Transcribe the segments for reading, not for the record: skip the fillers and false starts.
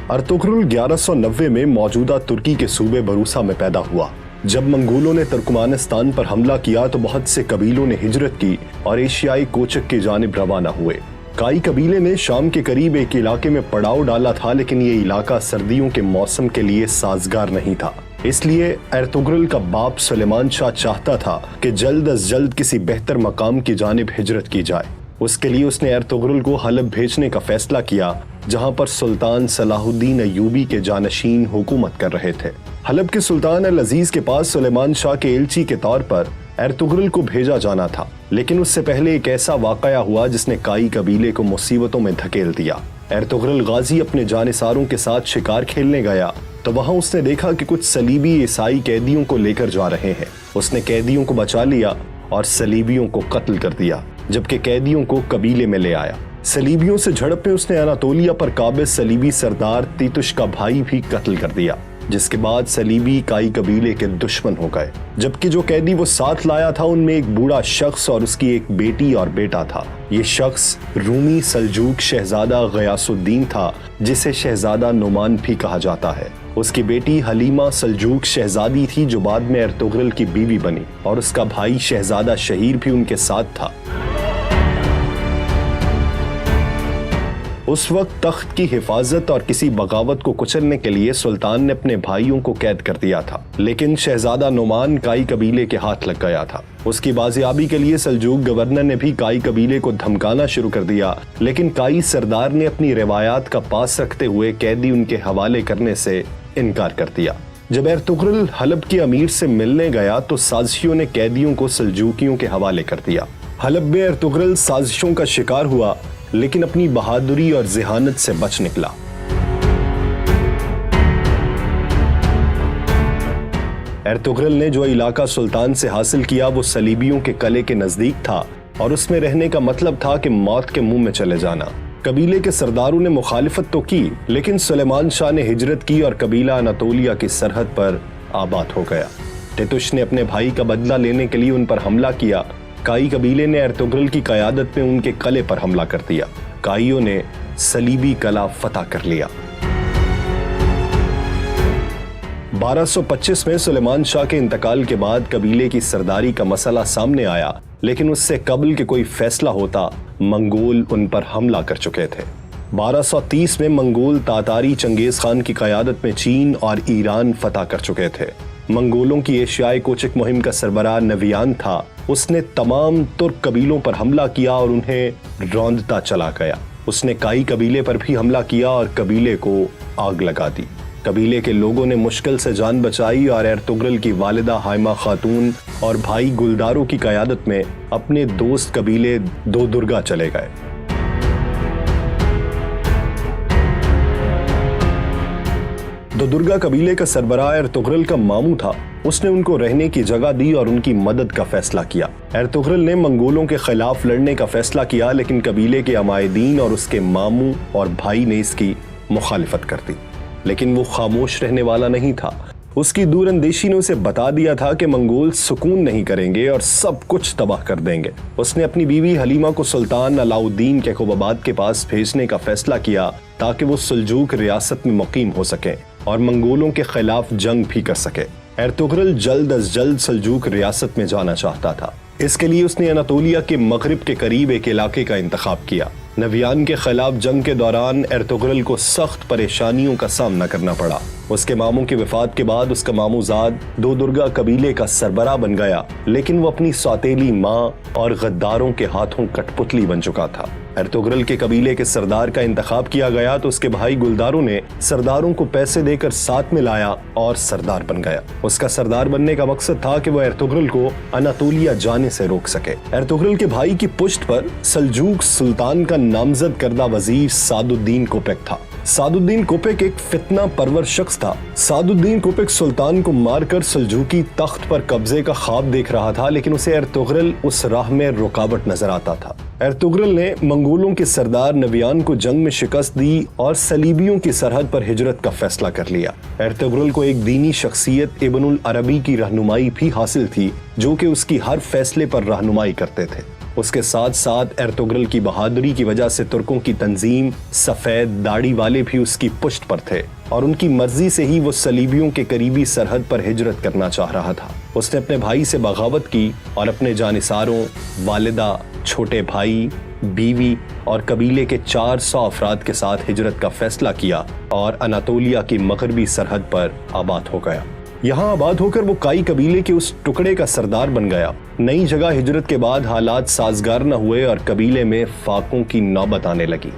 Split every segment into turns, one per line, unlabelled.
Ertugrul 1190 میں موجودہ ترکی کے صوبے بروسا میں پیدا ہوا۔ جب منگولوں نے ترکمانستان پر حملہ کیا تو بہت سے قبیلوں نے ہجرت کی اور ایشیائی کوچک کی جانب روانہ ہوئے۔ کائی قبیلے نے شام کے قریب ایک علاقے میں پڑاؤ ڈالا تھا، لیکن یہ علاقہ سردیوں کے موسم کے لیے سازگار نہیں تھا۔ اس لیے ارطغرل کا باپ سلیمان شاہ چاہتا تھا کہ جلد از جلد کسی بہتر مقام کی جانب ہجرت کی جائے۔ اس کے لیے اس نے ارطغرل کو حلب بھیجنے کا فیصلہ کیا، جہاں پر سلطان صلاح الدین ایوبی کے جانشین حکومت کر رہے تھے۔ حلب کے سلطان العزیز کے پاس سلیمان شاہ کے ایلچی کے طور پر ارطغرل کو بھیجا جانا تھا، لیکن اس سے پہلے ایک ایسا واقعہ ہوا جس نے کائی قبیلے کو مصیبتوں میں دھکیل دیا۔ ارطغرل غازی اپنے جانثاروں کے ساتھ شکار کھیلنے گیا تو وہاں اس نے دیکھا کہ کچھ صلیبی عیسائی قیدیوں کو لے کر جا رہے ہیں۔ اس نے قیدیوں کو بچا لیا اور صلیبیوں کو قتل کر دیا، جبکہ قیدیوں کو قبیلے میں لے آیا۔ صلیبیوں سے جھڑپ میں اس نے اناطولیہ پر قابض صلیبی سردار تیتش کا بھائی بھی قتل کر دیا، جس کے بعد صلیبی کائی قبیلے کے دشمن ہو گئے۔ جبکہ جو قیدی وہ ساتھ لایا تھا ان میں ایک بوڑھا شخص اور اس کی ایک بیٹی اور بیٹا تھا۔ یہ شخص رومی سلجوق شہزادہ غیاث الدین تھا، جسے شہزادہ نعمان بھی کہا جاتا ہے۔ اس کی بیٹی حلیمہ سلجوق شہزادی تھی جو بعد میں ارطغرل کی بیوی بنی، اور اس کا بھائی شہزادہ شہیر بھی ان کے ساتھ تھا۔ اس وقت تخت کی حفاظت اور کسی بغاوت کو کچلنے کے لیے سلطان نے اپنے بھائیوں کو قید کر دیا تھا، لیکن شہزادہ نعمان کائی قبیلے کے ہاتھ لگ گیا تھا۔ اس کی بازیابی کے لیے سلجوق گورنر نے بھی کائی قبیلے کو دھمکانا شروع کر دیا، لیکن کائی سردار نے اپنی روایات کا پاس رکھتے ہوئے قیدی ان کے حوالے کرنے سے انکار کر دیا۔ جب ارطغرل حلب کے امیر سے ملنے گیا تو سازشیوں نے قیدیوں کو سلجوقیوں کے حوالے کر دیا۔ حلب میں ارطغرل سازشوں کا شکار ہوا، لیکن اپنی بہادری اور ذہانت سے بچ نکلا۔ ارطغرل نے جو علاقہ سلطان سے حاصل کیا وہ صلیبیوں کے قلعے کے نزدیک تھا، اور اس میں رہنے کا مطلب تھا کہ موت کے منہ میں چلے جانا۔ قبیلے کے سرداروں نے مخالفت تو کی، لیکن سلیمان شاہ نے ہجرت کی اور قبیلہ اناطولیہ کی سرحد پر آباد ہو گیا۔ تیتش نے اپنے بھائی کا بدلہ لینے کے لیے ان پر حملہ کیا۔ کائی قبیلے نے ارطغرل کی قیادت میں ان کے قلعے پر حملہ کر دیا۔ کائیوں نے صلیبی قلعہ فتح کر لیا۔ 1225 میں سلیمان شاہ کے انتقال کے بعد قبیلے کی سرداری کا مسئلہ سامنے آیا، لیکن اس سے قبل کہ کوئی فیصلہ ہوتا منگول ان پر حملہ کر چکے تھے۔ 1230 میں منگول تاتاری چنگیز خان کی قیادت میں چین اور ایران فتح کر چکے تھے۔ منگولوں کی ایشیائی کوچک مہم کا سربراہ نویان تھا۔ اس نے تمام ترک قبیلوں پر حملہ کیا اور انہیں روندتا چلا گیا۔ اس نے کائی قبیلے پر بھی حملہ کیا اور قبیلے کو آگ لگا دی۔ قبیلے کے لوگوں نے مشکل سے جان بچائی اور ارطغرل کی والدہ ہائمہ خاتون اور بھائی گلداروں کی قیادت میں اپنے دوست قبیلے دو درگا چلے گئے۔ دو درگا قبیلے کا سربراہ ارطغرل کا ماموں تھا۔ اس نے ان کو رہنے کی جگہ دی اور ان کی مدد کا فیصلہ کیا۔ ارطغرل نے منگولوں کے خلاف لڑنے کا فیصلہ کیا، لیکن قبیلے کے عمائدین اور اس کے ماموں اور بھائی نے اس کی مخالفت کر دی۔ لیکن وہ خاموش رہنے والا نہیں تھا۔ اس کی دور اندیشی نے اسے بتا دیا تھا کہ منگول سکون نہیں کریں گے اور سب کچھ تباہ کر دیں گے۔ اس نے اپنی بیوی حلیمہ کو سلطان علاء الدین کے خوباباد کے پاس بھیجنے کا فیصلہ کیا تاکہ وہ سلجوق ریاست میں مقیم ہو سکیں اور منگولوں کے خلاف جنگ بھی کر سکے۔ ارطغرل جلد از جلد سلجوق ریاست میں جانا چاہتا تھا۔ اس کے لیے اس نے اناطولیہ کے مغرب کے قریب ایک علاقے کا انتخاب کیا۔ نویان کے خلاف جنگ کے دوران ارطغرل کو سخت پریشانیوں کا سامنا کرنا پڑا۔ اس کے ماموں کی وفات کے بعد اس کا ماموں زاد دو درگا قبیلے کا سربراہ بن گیا، لیکن وہ اپنی سوتیلی ماں اور غداروں کے ہاتھوں کٹ پتلی بن چکا تھا۔ ارطغرل کے قبیلے کے سردار کا انتخاب کیا گیا تو اس کے بھائی گلداروں نے سرداروں کو پیسے دے کر ساتھ میں لایا اور سردار بن گیا۔ اس کا سردار بننے کا مقصد تھا کہ وہ ارطغرل کو اناطولیہ جانے سے روک سکے۔ ارطغرل کے بھائی کی پشت پر سلجوق سلطان کا نامزد کردہ وزیر سعد الدین کوپیک تھا۔ سعد الدین کوپیک ایک فتنہ پرور شخص تھا۔ سعد الدین کوپیک سلطان کو مار کر سلجوقی تخت پر قبضے کا خواب دیکھ رہا تھا، لیکن اسے ارطغرل اس راہ میں رکاوٹ نظر آتا تھا۔ ارطغرل نے منگولوں کے سردار نویان کو جنگ میں شکست دی اور صلیبیوں کی سرحد پر ہجرت کا فیصلہ کر لیا۔ ارطغرل کو ایک دینی شخصیت ابن العربی کی رہنمائی بھی حاصل تھی، جو کہ اس کی ہر فیصلے پر رہنمائی کرتے تھے۔ اس کے ساتھ ساتھ ارطغرل کی بہادری کی وجہ سے ترکوں کی تنظیم سفید داڑھی والے بھی اس کی پشت پر تھے اور ان کی مرضی سے ہی وہ صلیبیوں کے قریبی سرحد پر ہجرت کرنا چاہ رہا تھا۔ اس نے اپنے بھائی سے بغاوت کی اور اپنے جانثاروں، والدہ، چھوٹے بھائی، بیوی اور قبیلے کے 400 افراد کے ساتھ ہجرت کا فیصلہ کیا اور اناطولیہ کی مغربی سرحد پر آباد ہو گیا۔ یہاں آباد ہو کر وہ کائی قبیلے کے اس ٹکڑے کا سردار بن گیا۔ نئی جگہ ہجرت کے بعد حالات سازگار نہ ہوئے اور قبیلے میں فاقوں کی نوبت آنے لگی۔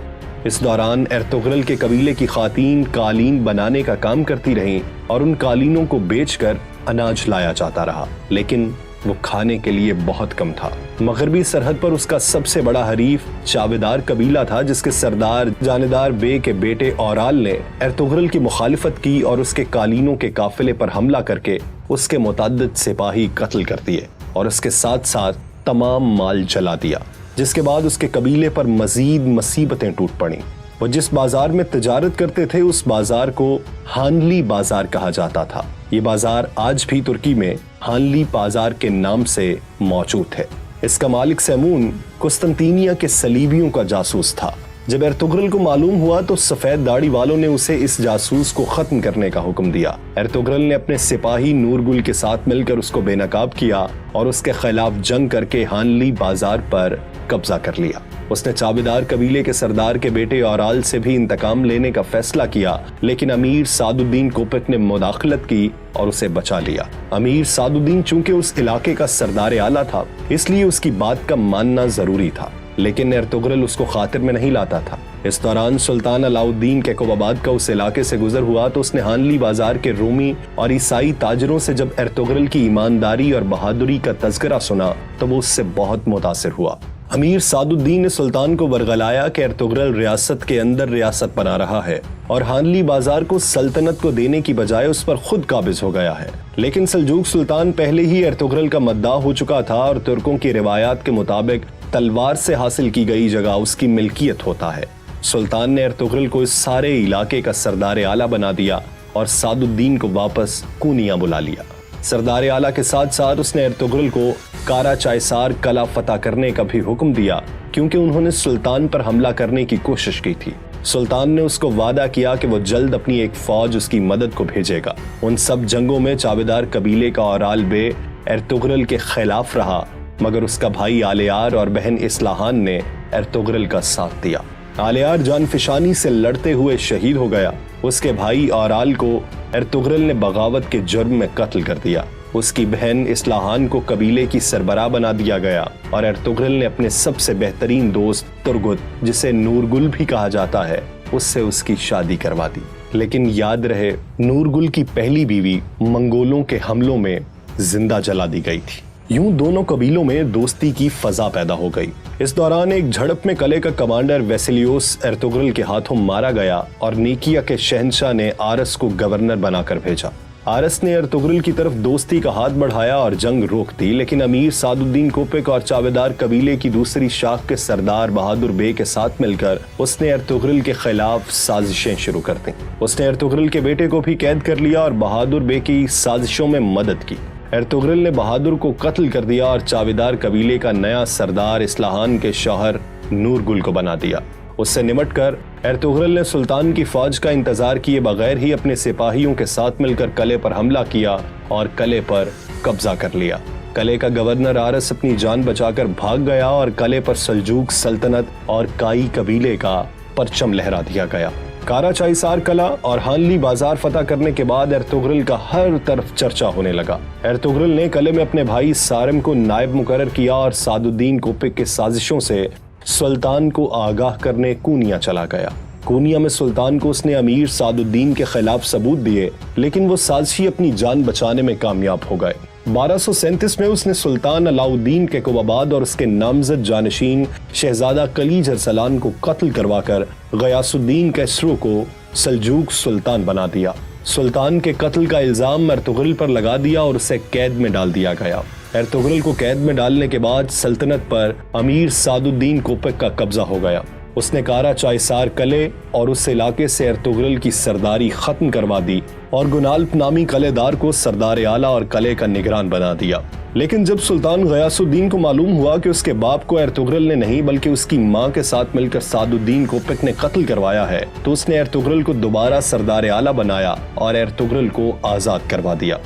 اس دوران ارطغرل کے قبیلے کی خواتین قالین بنانے کا کام کرتی رہیں اور ان قالینوں کو بیچ کر اناج لایا جاتا رہا، لیکن وہ کھانے کے لیے بہت کم تھا۔ مغربی سرحد پر اس کا سب سے بڑا حریف چاودار قبیلہ تھا، جس کے سردار جاندار بے کے بیٹے اورال نے ارطغرل کی مخالفت کی اور اس کے قالینوں کے قافلے پر حملہ کر کے اس کے متعدد سپاہی قتل کر دیے اور اس کے ساتھ ساتھ تمام مال جلا دیا، جس کے بعد اس کے قبیلے پر مزید مصیبتیں ٹوٹ پڑیں۔ وہ جس بازار میں تجارت کرتے تھے اس بازار کو ہانلی بازار کہا جاتا تھا۔ یہ بازار آج بھی ترکی میں ہانلی بازار کے نام سے موجود ہے۔ اس کا مالک سیمون قسطنطینیہ کے صلیبیوں کا جاسوس تھا۔ جب ارطغرل کو معلوم ہوا تو سفید داڑھی والوں نے اسے اس جاسوس کو ختم کرنے کا حکم دیا۔ ارطغرل نے اپنے سپاہی نورگل کے ساتھ مل کر اس کو بے نقاب کیا اور اس کے خلاف جنگ کر کے ہانلی بازار پر قبضہ کر لیا۔ اس نے چاودار قبیلے کے سردار کے بیٹے اورال سے بھی انتقام لینے کا فیصلہ کیا، لیکن امیر سعد الدین کوپک نے مداخلت کی اور اسے بچا لیا۔ امیر سعد الدین چونکہ اس علاقے کا سردار اعلیٰ تھا، اس لیے اس کی بات کا ماننا ضروری تھا، لیکن ارطغرل اس کو خاطر میں نہیں لاتا تھا۔ اس دوران سلطان علاؤ الدین کیقوباد کا اس علاقے سے گزر ہوا تو اس نے ہانلی بازار کے رومی اور عیسائی تاجروں سے جب ارطغرل کی ایمانداری اور بہادری کا تذکرہ سنا تو وہ اس سے بہت متاثر ہوا۔ امیر سعد الدین نے سلطان کو ورغلایا کہ ارطغرل ریاست کے اندر ریاست بنا رہا ہے اور ہانلی بازار کو سلطنت کو دینے کی بجائے اس پر خود قابض ہو گیا ہے، لیکن سلجوق سلطان پہلے ہی ارطغرل کا مداح ہو چکا تھا اور ترکوں کی روایات کے مطابق تلوار سے حاصل کی گئی جگہ اس کی ملکیت ہوتا ہے۔ سلطان نے ارطغرل کو اس سارے علاقے کا سردار اعلیٰ بنا دیا اور سعد الدین کو واپس کونیا بلا لیا۔ سردار اعلیٰ کے ساتھ ساتھ اس نے ارطغرل کو کارا چائسار قلعہ فتح کرنے کا بھی حکم دیا، کیونکہ انہوں نے سلطان پر حملہ کرنے کی کوشش کی تھی۔ سلطان نے اس کو وعدہ کیا کہ وہ جلد اپنی ایک فوج اس کی مدد کو بھیجے گا۔ ان سب جنگوں میں چاودار قبیلے کا اورال بے ارطغرل کے خلاف رہا، مگر اس کا بھائی آلیار اور بہن اصلاحان نے ارطغرل کا ساتھ دیا۔ آلیار جان فشانی سے لڑتے ہوئے شہید ہو گیا۔ اس کے بھائی اورال کو ارطغرل نے بغاوت کے جرم میں قتل کر دیا۔ اس کی بہن اصلاحان کو قبیلے کی سربراہ بنا دیا گیا اور ارطغرل نے اپنے سب سے بہترین دوست ترگت، جسے نورگل بھی کہا جاتا ہے، اس سے اس کی شادی کروا دی۔ لیکن یاد رہے، نورگل کی پہلی بیوی منگولوں کے حملوں میں زندہ جلا دی گئی تھی۔ یوں دونوں قبیلوں میں دوستی کی فضا پیدا ہو گئی۔ اس دوران ایک جھڑپ میں قلعے کا کمانڈر ویسیلیوس ارطغرل کے ہاتھوں مارا گیا اور نیکیا کے شہنشاہ نے آرس کو گورنر بنا کر بھیجا۔ آرس نے ارطغرل کی طرف دوستی کا ہاتھ بڑھایا اور جنگ روک دی، لیکن امیر سعد الدین کوپک اور چاودار قبیلے کی دوسری شاخ کے سردار بہادر بے کے ساتھ مل کر اس نے ارطغرل کے خلاف سازشیں شروع کر دیں۔ اس نے ارطغرل کے بیٹے کو بھی قید کر لیا اور بہادر بے کی سازشوں میں مدد کی۔ ارطغرل نے بہادر کو قتل کر دیا اور چاودار قبیلے کا نیا سردار اصلاحان کے شوہر نورگل کو بنا دیا۔ اس سے نمٹ کر ارطغرل نے سلطان کی فوج کا انتظار کیے بغیر ہی اپنے سپاہیوں کے ساتھ مل کر قلعے پر حملہ کیا اور قلعے پر قبضہ کر لیا۔ قلعے کا گورنر آرس اپنی جان بچا کر بھاگ گیا اور قلعے پر سلجوق سلطنت اور کائی قبیلے کا پرچم لہرا دیا گیا۔ کارا چائسار قلعہ اور ہانلی بازار فتح کرنے کے بعد ارطغرل کا ہر طرف چرچا ہونے لگا۔ ارطغرل نے قلعے میں اپنے بھائی سارم کو نائب مقرر کیا اور سعد الدین کوپک کے سازشوں سے سلطان کو آگاہ کرنے کونیا چلا گیا۔ کونیا میں سلطان کو اس نے امیر سعد الدین کے خلاف ثبوت دیے، لیکن وہ سازشی اپنی جان بچانے میں کامیاب ہو گئے۔ 1237 میں اس نے سلطان علاؤ الدین کیقوباد اور اس کے نامزد جانشین شہزادہ کلیج ارسلان کو قتل کروا کر غیاث الدین کیسرو کو سلجوق سلطان بنا دیا۔ سلطان کے قتل کا الزام ارطغرل پر لگا دیا اور اسے قید میں ڈال دیا گیا۔ ارطغرل کو قید میں ڈالنے کے بعد سلطنت پر امیر سعد الدین کوپک کا قبضہ ہو گیا۔ اس نے کارا چائسار قلعے اور اس علاقے سے ارطغرل کی سرداری ختم کروا دی اور گنالپ نامی قلعے دار کو سردار اعلیٰ اور قلعے کا نگران بنا دیا۔ لیکن جب سلطان غیاث الدین کو معلوم ہوا کہ اس کے باپ کو ارطغرل نے نہیں بلکہ اس کی ماں کے ساتھ مل کر سعد الدین کوپک نے قتل کروایا ہے تو اس نے ارطغرل کو دوبارہ سردار اعلیٰ بنایا اور ارطغرل کو آزاد کروا دیا۔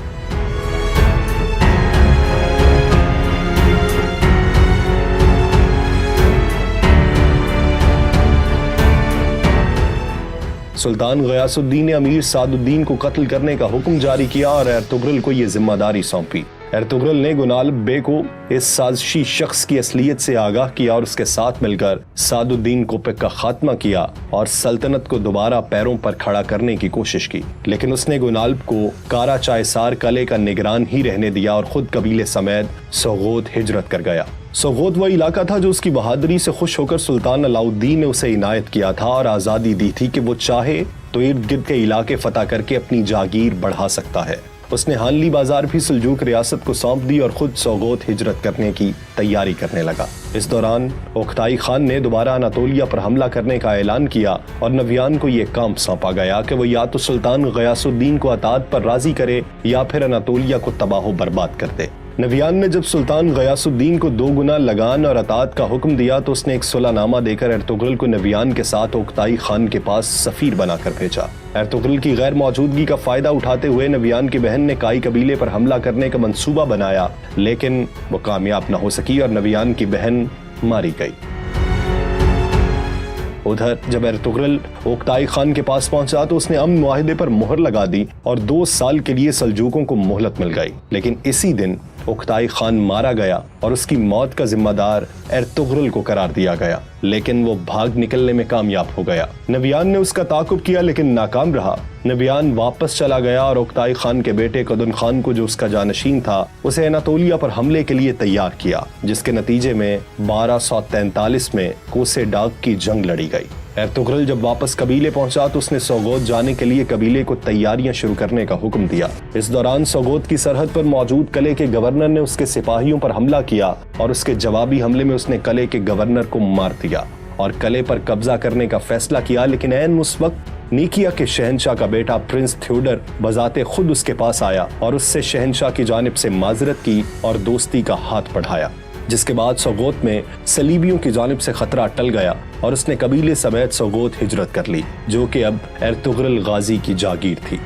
سلطان غیاث الدین نے امیر سعد الدین کو قتل کرنے کا حکم جاری کیا اور ارطغرل کو یہ ذمہ داری سونپی۔ ارطغرل نے گنالب بے کو اس سازشی شخص کی اصلیت سے آگاہ کیا اور اس کے ساتھ مل کر سعد الدین کوپک کا خاتمہ کیا اور سلطنت کو دوبارہ پیروں پر کھڑا کرنے کی کوشش کی، لیکن اس نے گنالب کو کارا چائسار قلعے کا نگران ہی رہنے دیا اور خود قبیلے سمیت سوغوت ہجرت کر گیا۔ سوغوت وہ علاقہ تھا جو اس کی بہادری سے خوش ہو کر سلطان علاء الدین نے اسے عنایت کیا تھا اور آزادی دی تھی کہ وہ چاہے تو ارد گرد کے علاقے فتح کر کے اپنی جاگیر بڑھا سکتا ہے۔ اس نے ہانلی بازار بھی سلجوق ریاست کو سونپ دی اور خود سوغوت ہجرت کرنے کی تیاری کرنے لگا۔ اس دوران اوکتائی خان نے دوبارہ اناطولیہ پر حملہ کرنے کا اعلان کیا اور نویان کو یہ کام سونپا گیا کہ وہ یا تو سلطان غیاث الدین کو اطاعت پر راضی کرے یا پھر اناطولیہ کو تباہ و برباد کر دے۔ نویان نے جب سلطان غیاث الدین کو 2 گنا لگان اور اطاعت کا حکم دیا تو اس نے ایک صلح نامہ دے کر ارطغرل کو نویان کے ساتھ اوکتائی خان کے پاس سفیر بنا کر بھیجا۔ ارطغرل کی غیر موجودگی کا فائدہ اٹھاتے ہوئے نویان کی بہن نے کائی قبیلے پر حملہ کرنے کا منصوبہ بنایا، لیکن وہ کامیاب نہ ہو سکی اور نویان کی بہن ماری گئی۔ ادھر جب ارطغرل اوکتائی خان کے پاس پہنچا تو اس نے امن معاہدے پر مہر لگا دی اور 2 سال کے لیے سلجوقوں کو مہلت مل گئی، لیکن اسی دن اوکتائی خان مارا گیا اور اس کی موت کا ذمہ دار ارطغرل کو قرار دیا گیا، لیکن وہ بھاگ نکلنے میں کامیاب ہو گیا۔ نویان نے اس کا تعاقب کیا لیکن ناکام رہا۔ نویان واپس چلا گیا اور اوکتائی خان کے بیٹے قدن خان کو جو اس کا جانشین تھا اسے اناطولیہ پر حملے کے لیے تیار کیا، جس کے نتیجے میں 1243 میں کوسے ڈاگ کی جنگ لڑی گئی۔ ارطغرل جب واپس قبیلے پہنچا تو اس نے سوغوت جانے کے لیے قبیلے کو تیاریاں شروع کرنے کا حکم دیا۔ اس دوران سوغوت کی سرحد پر موجود قلعے کے گورنر نے اس کے سپاہیوں پر حملہ کیا اور اس کے جوابی حملے میں اس نے قلعے کے گورنر کو مار دیا اور قلعے پر قبضہ کرنے کا فیصلہ کیا، لیکن عین اس وقت نیکیا کے شہنشاہ کا بیٹا پرنس تھیوڈر بذات خود اس کے پاس آیا اور اس سے شہنشاہ کی جانب سے معذرت کی اور دوستی کا ہاتھ بڑھایا، جس کے بعد سوغوت میں صلیبیوں کی جانب سے خطرہ ٹل گیا اور اس نے قبیلے سمیت سوغوت ہجرت کر لی، جو کہ اب ارطغرل غازی کی جاگیر تھی۔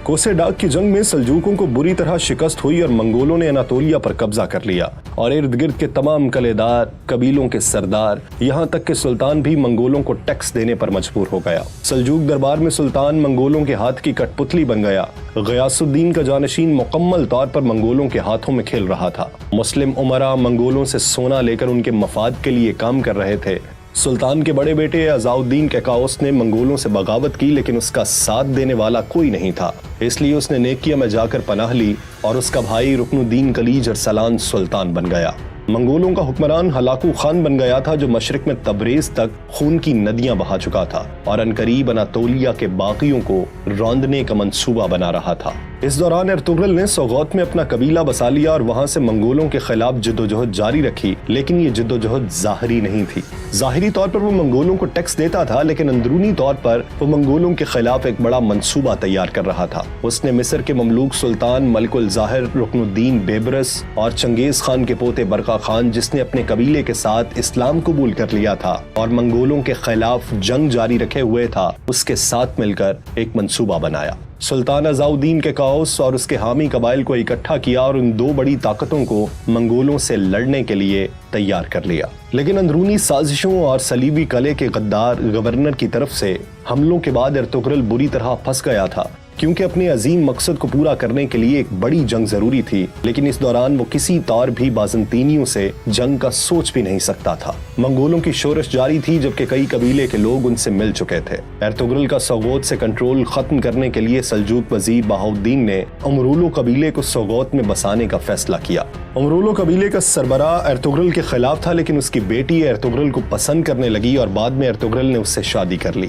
کوسے ڈاگ کی جنگ میں سلجوقوں کو بری طرح شکست ہوئی اور منگولوں نے اناطولیہ پر قبضہ کر لیا اور ارد گرد کے تمام قلعے دار، قبیلوں کے سردار، یہاں تک کہ سلطان بھی منگولوں کو ٹیکس دینے پر مجبور ہو گیا۔ سلجوق دربار میں سلطان منگولوں کے ہاتھ کی کٹ پتلی بن گیا۔ غیاث الدین کا جانشین مکمل طور پر منگولوں کے ہاتھوں میں کھیل رہا تھا۔ مسلم امراء منگولوں سے سونا لے کر ان کے مفاد کے لیے کام کر رہے تھے۔ سلطان کے بڑے بیٹے عزاء الدین کیکاؤس نے منگولوں سے بغاوت کی، لیکن اس کا ساتھ دینے والا کوئی نہیں تھا، اس لیے اس نے نیکیا میں جا کر پناہ لی اور اس کا بھائی رکن الدین کلیج ارسلان سلطان بن گیا۔ منگولوں کا حکمران ہلاکو خان بن گیا تھا، جو مشرق میں تبریز تک خون کی ندیاں بہا چکا تھا اور عنقریب اناطولیہ کے باقیوں کو روندنے کا منصوبہ بنا رہا تھا۔ اس دوران ارطغرل نے سوغوت میں اپنا قبیلہ بسا لیا اور وہاں سے منگولوں کے خلاف جدوجہد جاری رکھی، لیکن یہ جدوجہد ظاہری نہیں تھی۔ ظاہری طور پر وہ منگولوں کو ٹیکس دیتا تھا، لیکن اندرونی طور پر وہ منگولوں کے خلاف ایک بڑا منصوبہ تیار کر رہا تھا۔ اس نے مصر کے مملوک سلطان ملک الظاہر رکن الدین بیبرس اور چنگیز خان کے پوتے برقا خان، جس نے اپنے قبیلے کے ساتھ اسلام قبول کر لیا تھا اور منگولوں کے خلاف جنگ جاری رکھے ہوئے تھا، اس کے ساتھ مل کر ایک منصوبہ بنایا۔ سلطان عزاء الدین کیکاؤس اور اس کے حامی قبائل کو اکٹھا کیا اور ان 2 بڑی طاقتوں کو منگولوں سے لڑنے کے لیے تیار کر لیا، لیکن اندرونی سازشوں اور صلیبی قلعے کے غدار گورنر کی طرف سے حملوں کے بعد ارطغرل بری طرح پھنس گیا تھا، کیونکہ اپنے عظیم مقصد کو پورا کرنے کے لیے ایک بڑی جنگ ضروری تھی، لیکن اس دوران وہ کسی طور بھی بازنطینیوں سے جنگ کا سوچ بھی نہیں سکتا تھا۔ منگولوں کی شورش جاری تھی، جبکہ کئی قبیلے کے لوگ ان سے مل چکے تھے۔ ارطغرل کا سوغوت سے کنٹرول ختم کرنے کے لیے سلجوق وزیر بہاؤالدین نے امرولو قبیلے کو سوغوت میں بسانے کا فیصلہ کیا۔ امرولو قبیلے کا سربراہ ارطغرل کے خلاف تھا، لیکن اس کی بیٹی ارطغرل کو پسند کرنے لگی اور بعد میں ارطغرل نے اس سے شادی کر لی۔